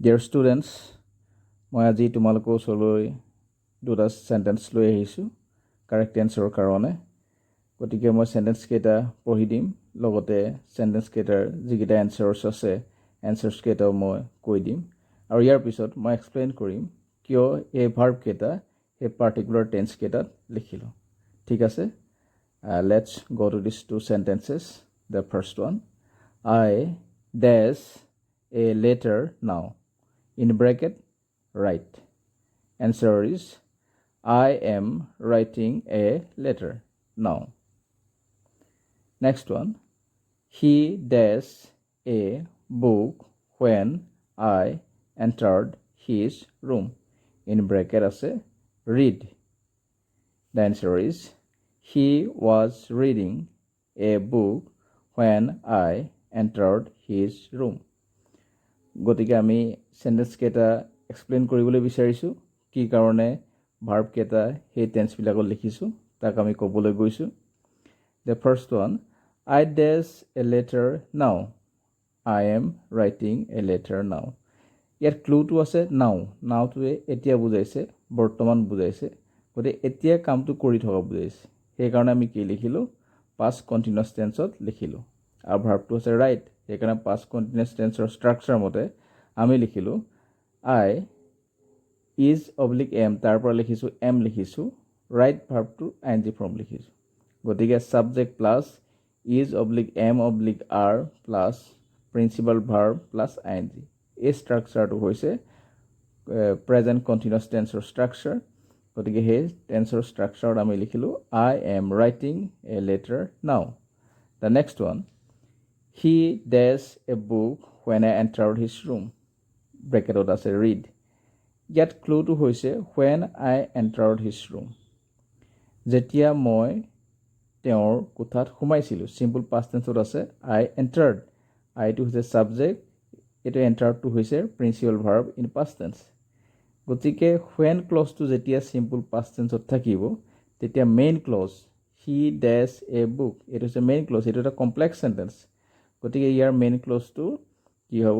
Dear students, মই আজি তোমালোকৰ ওচৰলৈ দুটা সেন্টেন্স লৈ আহিছোঁ কাৰেক্ট এনসাৰৰ কাৰণে গতিকে মই সেন্টেন্স কেইটা পঢ়ি দিম লগতে সেন্টেন্স কেইটাৰ যিকেইটা এনসাৰ্স আছে এনসাৰ্স কেইটাও মই কৈ দিম আৰু ইয়াৰ পিছত মই এক্সপ্লেইন কৰিম কিয় এই ভাৰ্ব কেইটা এই পাৰ্টিকুলাৰ টেন্স কেইটাত লিখিলো ঠিক আছে let's go to these two sentences. The first one, I dash a letter now. In bracket, write. Answer is, I am writing a letter now. Next one, he dashed a book when I entered his room. In bracket, ase read. The answer is, he was reading a book when I entered his room. গতিকে আমি sentence কেইটা explain কৰিবলৈ বিচাৰিছোঁ কি কাৰণে verb কেইটা সেই টেন্সবিলাকত লিখিছোঁ তাক আমি ক'বলৈ গৈছোঁ The first one, I dash a letter now. I am writing a letter now. ইয়াৰ ক্লুটো আছে now. Nowটোৱে এতিয়া বুজাইছে বৰ্তমান বুজাইছে গতিকে এতিয়া কামটো কৰি থকা বুজাইছে সেইকাৰণে আমি কি লিখিলোঁ past continuous tenseত লিখিলোঁ আৰু ভাৰ্বটো আছে write সেইকাৰণে past continuous tenseৰ ষ্ট্ৰাকচাৰ মতে আমি লিখিলোঁ I is oblique am তাৰ পৰা লিখিছোঁ am লিখিছোঁ write ভাৰ্বটো ing form লিখিছোঁ গতিকে subject plus is oblique am oblique are plus principal verb plus ing এই ষ্ট্ৰাকচাৰটো হৈছে present continuous tenseৰ ষ্ট্ৰাকচাৰ গতিকে সেই টেন্সৰ ষ্ট্ৰাকচাৰত আমি লিখিলোঁ I am writing a letter now. The next one, he dashed a book when I entered his room. Bracketত আছে read. ইয়াত ক্লুটো হৈছে when I entered his room. যেতিয়া মই তেওঁৰ কোঠাত সোমাইছিলোঁ চিম্পল পাষ্ট টেন্সত আছে I entered. আইটো হৈছে ছাবজেক্ট এইটো এণ্টাৰটো হৈছে principal verb in past tense গতিকে when ক্লজটো যেতিয়া চিম্পল পাষ্ট টেন্সত থাকিব তেতিয়া main clause he dash a book এইটো হৈছে মেইন ক্লজ এইটো এটা কমপ্লেক্স সেন্টেন্স গতিকে ইয়াৰ মেইন ক্লজটো কি হ'ব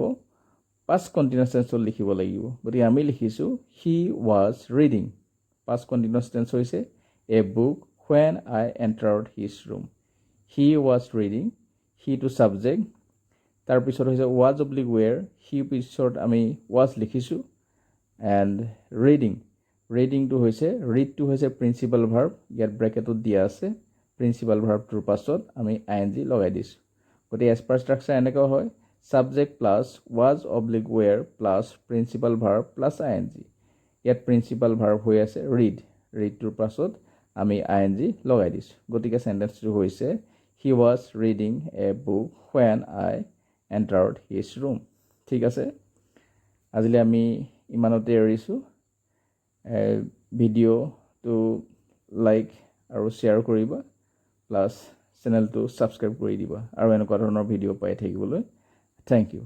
পাষ্ট কণ্টিনিউয়াছ টেন্সত লিখিব লাগিব গতিকে আমি লিখিছোঁ he was reading past continuous tense হৈছে a book when I entered his room he was reading he to subject তাৰপিছত হৈছে was oblique were he পিছত আমি was লিখিছোঁ and reading to hoise read to hoise principal verb ইয়াত ব্ৰেকেটত দিয়া আছে principal verb টোৰ পাছত আমি ing লগাই দিছো গতি as per structure এনেকৈ হয় subject plus was oblique were plus principal verb plus ing ইয়াত principal verb হৈ আছে read টোৰ পাছত আমি ing লগাই দিছো গতিকে সেন্টেন্সটো হৈছে he was reading a book when I entered his room ঠিক আছে আজিলে আমি ইমানতে এৰিছোঁ ভিডিঅ'টো লাইক আৰু শ্বেয়াৰ কৰিবা প্লাছ চেনেলটো ছাবস্ক্ৰাইব কৰি দিবা আৰু এনেকুৱা ধৰণৰ ভিডিঅ' পাই থাকিবলৈ থেংক ইউ